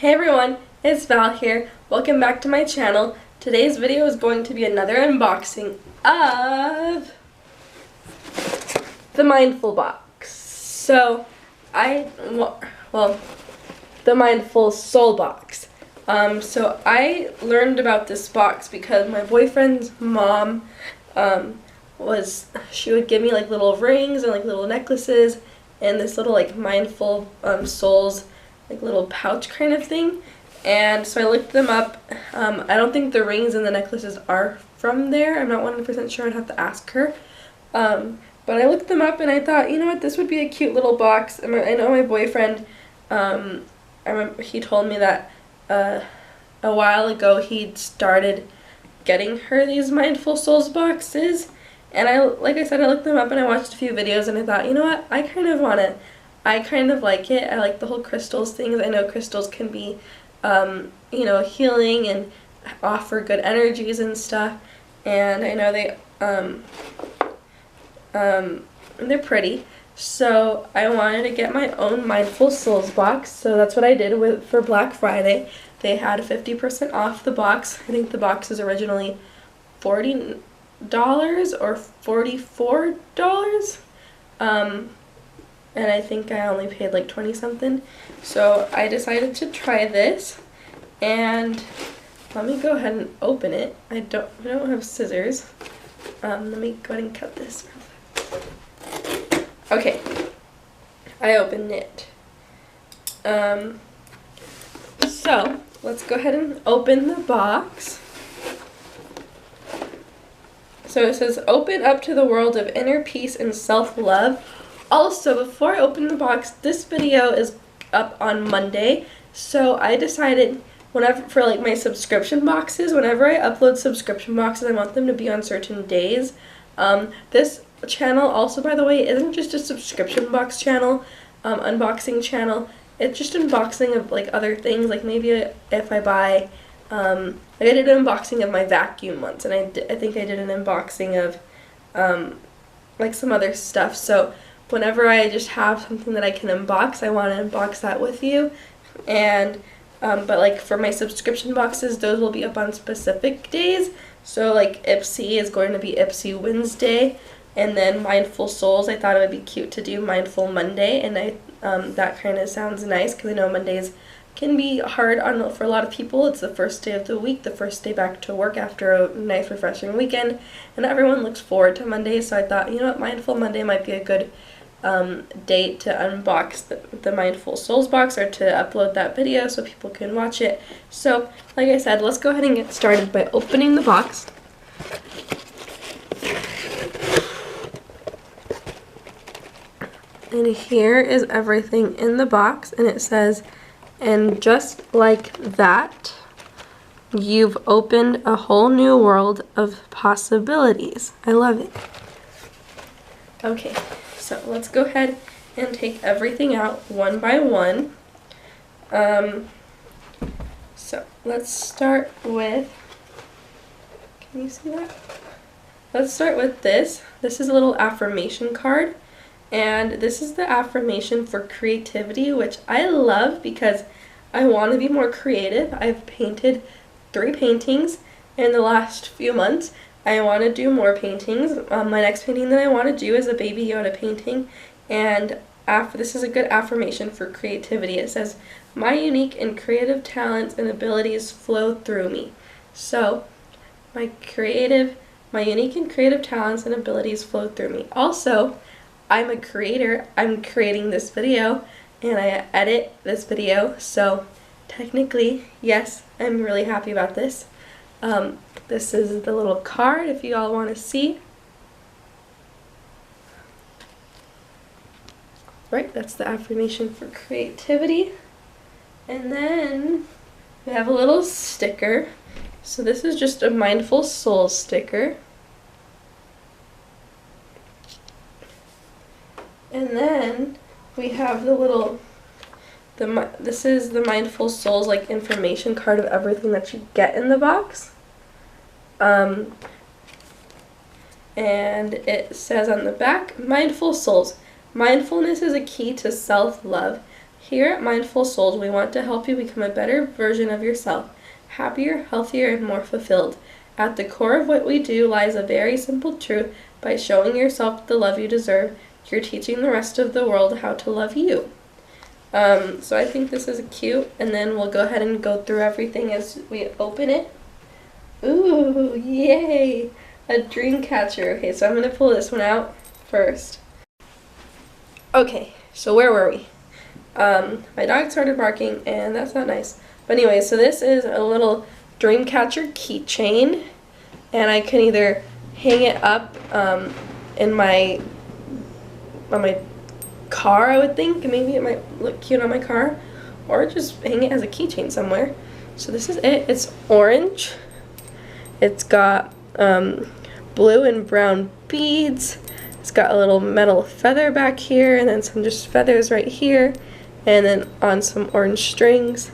Hey everyone, it's Val here. Welcome back to my channel. Today's video is going to be another unboxing of the Mindful box. The Mindful Soul box. So I learned about this box because my boyfriend's mom she would give me like little rings and like little necklaces and this little like Mindful Souls like little pouch kind of thing, and so I looked them up. I don't think the rings and the necklaces are from there. I'm not 100% sure. I'd have to ask her. But I looked them up and I thought, you know what, this would be a cute little box. I know my boyfriend, I remember he told me that a while ago he'd started getting her these Mindful Souls boxes, and like I said, I looked them up and I watched a few videos and I thought, you know what, I kind of want it. I kind of like it. I like the whole crystals things. I know crystals can be, healing and offer good energies and stuff. And I know they're pretty. So I wanted to get my own Mindful Souls box. So that's what I did for Black Friday. They had 50% off the box. I think the box is originally $40 or $44. And I think I only paid like 20 something. So I decided to try this, and let me go ahead and open it. I don't have scissors. Let me go ahead and cut this. Okay, I opened it. So let's go ahead and open the box. So it says, open up to the world of inner peace and self-love. Also, before I open the box, this video is up on Monday, so I decided for like my subscription boxes, whenever I upload subscription boxes, I want them to be on certain days. This channel also, by the way, isn't just a subscription box channel, unboxing channel. It's just unboxing of like other things, like maybe if I buy, like I did an unboxing of my vacuum once, and I think I did an unboxing of like some other stuff. So whenever I just have something that I can unbox, I want to unbox that with you. And but like for my subscription boxes, those will be up on specific days. So like Ipsy is going to be Ipsy Wednesday, and then Mindful Souls, I thought it would be cute to do Mindful Monday, and that kind of sounds nice because I know Mondays can be hard for a lot of people. It's the first day of the week, the first day back to work after a nice refreshing weekend, and everyone looks forward to Mondays. So I thought, you know what, Mindful Monday might be a good date to unbox the Mindful Souls box, or to upload that video so people can watch it. So like I said, let's go ahead and get started by opening the box. And here is everything in the box, and it says, and just like that, you've opened a whole new world of possibilities. I love it. Okay, so let's go ahead and take everything out one by one. So let's start with, can you see that? Let's start with this. This is a little affirmation card. And this is the affirmation for creativity, which I love because I want to be more creative. I've painted 3 paintings in the last few months. I want to do more paintings. My next painting that I want to do is a Baby Yoda painting. And this is a good affirmation for creativity. It says, my unique and creative talents and abilities flow through me. So, my unique and creative talents and abilities flow through me. Also, I'm a creator. I'm creating this video and I edit this video, so technically, yes, I'm really happy about this. This is the little card if you all want to see. Right, that's the affirmation for creativity. And then we have a little sticker. So this is just a Mindful Soul sticker. And then we have this is the Mindful Souls like information card of everything that you get in the box. And it says on the back, Mindful Souls. Mindfulness is a key to self-love, Here at Mindful Souls, we want to help you become a better version of yourself, happier, healthier, and more fulfilled. At the core of what we do lies a very simple truth. By showing yourself the love you deserve, you're teaching the rest of the world how to love you. So I think this is cute, and then we'll go ahead and go through everything as we open it. Ooh, yay! A dream catcher. Okay, so I'm going to pull this one out first. Okay, so where were we? My dog started barking, and that's not nice. But anyway, so this is a little dream catcher keychain, and I can either hang it up on my car, I would think. Maybe it might look cute on my car, or just hang it as a keychain somewhere. So this is it. It's orange. It's got blue and brown beads. It's got a little metal feather back here, and then some just feathers right here, and then on some orange strings.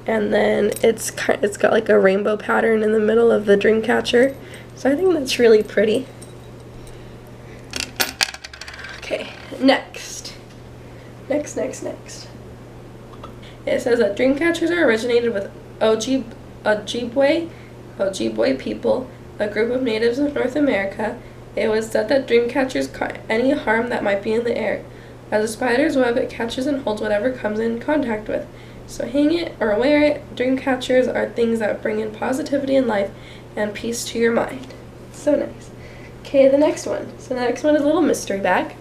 And then it's got like a rainbow pattern in the middle of the dream catcher. So I think that's really pretty. Okay, next. It says that dream catchers are originated with Ojibwe people, a group of natives of North America. It was said that dream catchers caught any harm that might be in the air. As a spider's web, it catches and holds whatever comes in contact with. So hang it or wear it. Dream catchers are things that bring in positivity in life and peace to your mind. So nice. Okay, the next one. So the next one is a little mystery bag.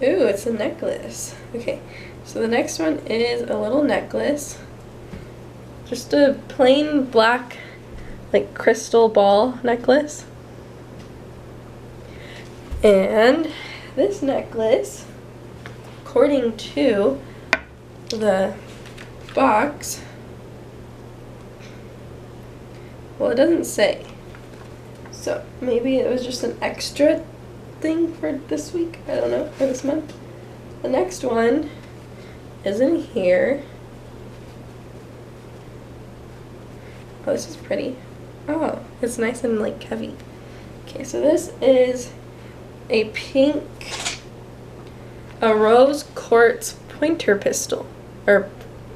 Ooh, it's a necklace. Okay, so the next one is a little necklace. Just a plain black, like, crystal ball necklace. And this necklace, according to the box, well, it doesn't say. So maybe it was just an extra thing for this week. I don't know, for this month. The next one is in here. Oh, this is pretty. Oh, it's nice and like heavy. Okay, so this is a rose quartz pointer pistol, or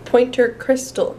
pointer crystal.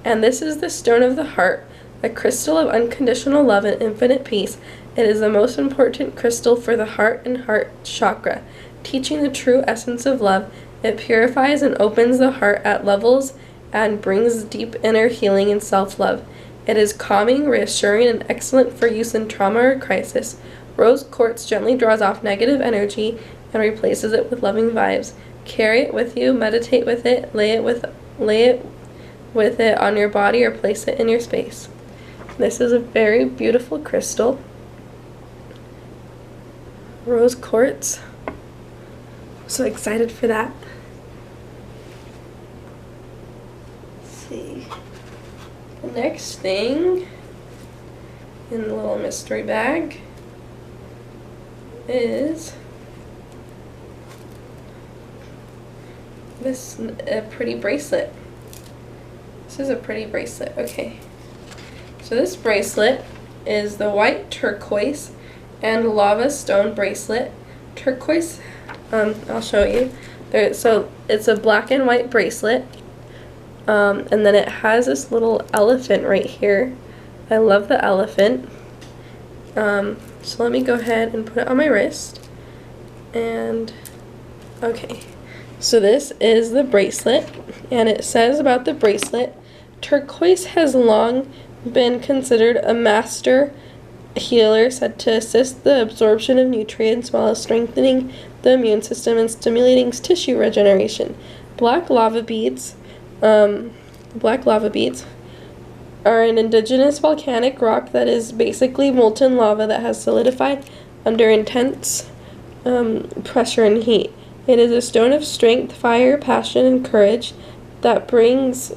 And this is the stone of the heart, a crystal of unconditional love and infinite peace. It is the most important crystal for the heart and heart chakra, teaching the true essence of love. It purifies and opens the heart at levels and brings deep inner healing and self-love. It is calming, reassuring, and excellent for use in trauma or crisis. Rose quartz gently draws off negative energy and replaces it with loving vibes. Carry it with you, meditate with it, lay it with it on your body, or place it in your space. This is a very beautiful crystal. Rose quartz. So excited for that. Let's see. The next thing in the little mystery bag is a pretty bracelet. This is a pretty bracelet. Okay. So this bracelet is the white turquoise and lava stone bracelet. Turquoise, I'll show you. So it's a black and white bracelet. And then it has this little elephant right here. I love the elephant. So let me go ahead and put it on my wrist. And, okay. So this is the bracelet. And it says about the bracelet, turquoise has long been considered a master healer, said to assist the absorption of nutrients while strengthening the immune system and stimulating tissue regeneration. Black lava beads are an indigenous volcanic rock that is basically molten lava that has solidified under intense pressure and heat. It is a stone of strength, fire, passion, and courage that brings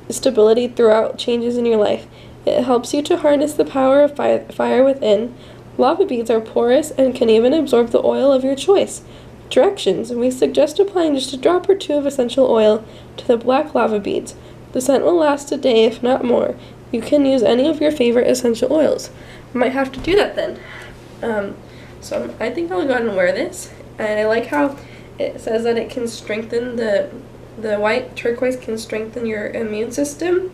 stability throughout changes in your life. It helps you to harness the power of fire within. Lava beads are porous and can even absorb the oil of your choice. Directions: we suggest applying just a drop or two of essential oil to the black lava beads. The scent will last a day, if not more. You can use any of your favorite essential oils. I might have to do that then. So I think I'll go ahead and wear this. And I like how it says that it can strengthen the the white turquoise can strengthen your immune system.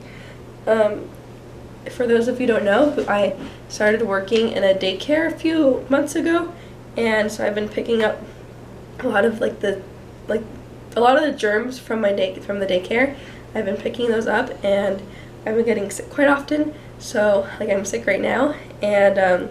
For those of you who don't know, I started working in a daycare a few months ago, and so I've been picking up a lot of the germs from the daycare. I've been picking those up, and I've been getting sick quite often. So I'm sick right now, and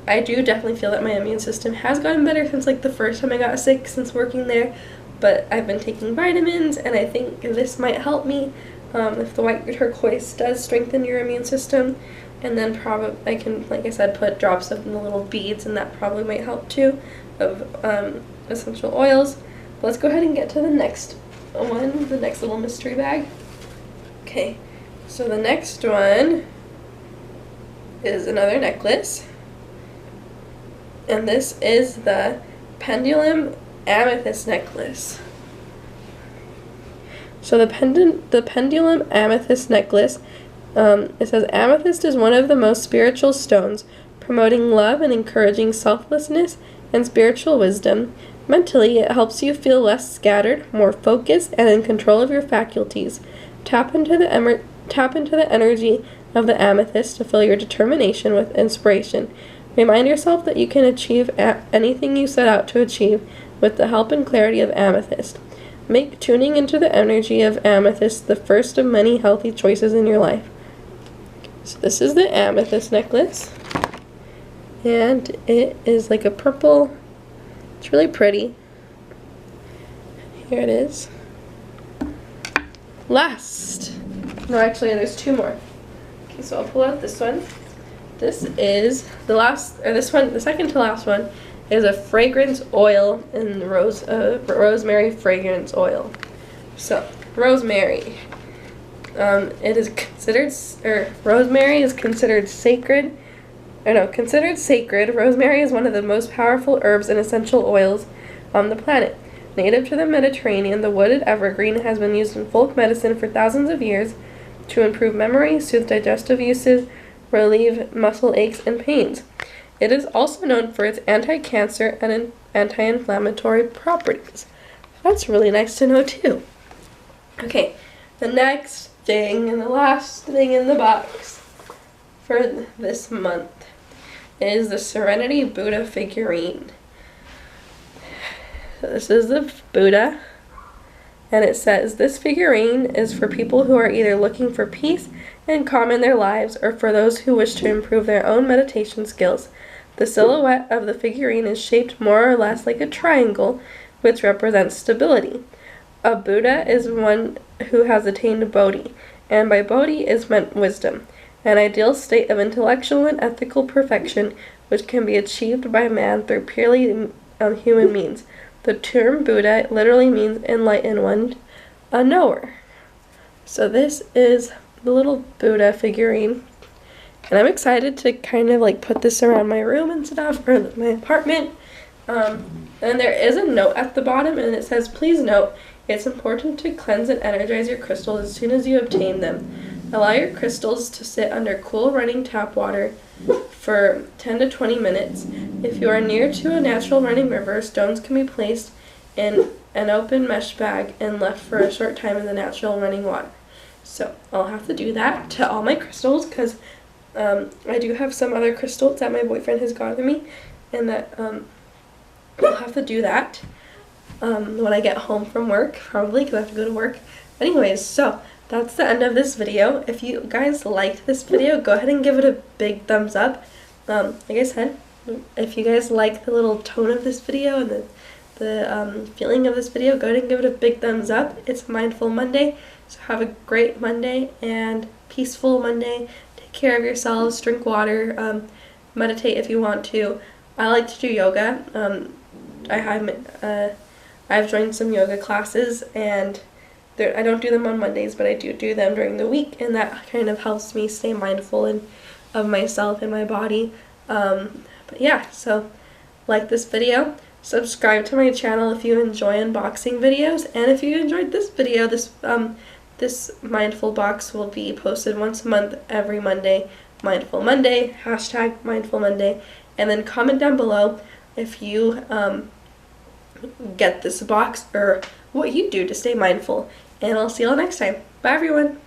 I do definitely feel that my immune system has gotten better since the first time I got sick since working there. But I've been taking vitamins, and I think this might help me. If the white turquoise does strengthen your immune system, and then probably I can, like I said, put drops of the little beads, and that probably might help too, of essential oils. But let's go ahead and get to the next one, the next little mystery bag. Okay, so the next one is another necklace, and this is the pendulum amethyst necklace. So the pendulum amethyst necklace, it says amethyst is one of the most spiritual stones, promoting love and encouraging selflessness and spiritual wisdom. Mentally, it helps you feel less scattered, more focused, and in control of your faculties. Tap into the energy of the amethyst to fill your determination with inspiration. Remind yourself that you can achieve anything you set out to achieve with the help and clarity of amethyst. Make tuning into the energy of amethyst the first of many healthy choices in your life. So this is the amethyst necklace, and it is like a purple. It's really pretty. Here it is. Last. No, actually, there's two more. Okay, so I'll pull out this one. This is the second to last one is a fragrance oil in rosemary fragrance oil. So, rosemary. Rosemary is considered sacred. Considered sacred. Rosemary is one of the most powerful herbs and essential oils on the planet. Native to the Mediterranean, the wooded evergreen has been used in folk medicine for thousands of years to improve memory, soothe digestive uses, relieve muscle aches and pains. It is also known for its anti-cancer and anti-inflammatory properties. That's really nice to know too. Okay, the next thing and the last thing in the box for this month is the Serenity Buddha figurine. So this is the Buddha, and it says, this figurine is for people who are either looking for peace and calm in their lives, or for those who wish to improve their own meditation skills. The silhouette of the figurine is shaped more or less like a triangle, which represents stability. A Buddha is one who has attained Bodhi, and by Bodhi is meant wisdom, an ideal state of intellectual and ethical perfection which can be achieved by man through purely human means. The term Buddha literally means enlightened one, a knower. So this is the little Buddha figurine, and I'm excited to kind of put this around my room and stuff, or my apartment. And there is a note at the bottom, and it says, please note, it's important to cleanse and energize your crystals as soon as you obtain them. Allow your crystals to sit under cool running tap water for 10 to 20 minutes. If you are near to a natural running river, stones can be placed in an open mesh bag and left for a short time in the natural running water. So I'll have to do that to all my crystals, because I do have some other crystals that my boyfriend has gotten me, and that I'll have to do that when I get home from work, probably, because I have to go to work. Anyways, so that's the end of this video. If you guys liked this video, go ahead and give it a big thumbs up. Like I said, if you guys like the little tone of this video and the feeling of this video, go ahead and give it a big thumbs up. It's Mindful Monday, so have a great Monday and peaceful Monday. Take care of yourselves, drink water, meditate if you want to. I like to do yoga. I've joined some yoga classes, and I don't do them on Mondays, but I do them during the week, and that kind of helps me stay mindful of myself and my body. But yeah, so like this video, subscribe to my channel if you enjoy unboxing videos, and if you enjoyed this video, this mindful box will be posted once a month, every Monday. Mindful Monday, hashtag Mindful Monday, and then comment down below if you get this box or what you do to stay mindful. And I'll see you all next time. Bye, everyone.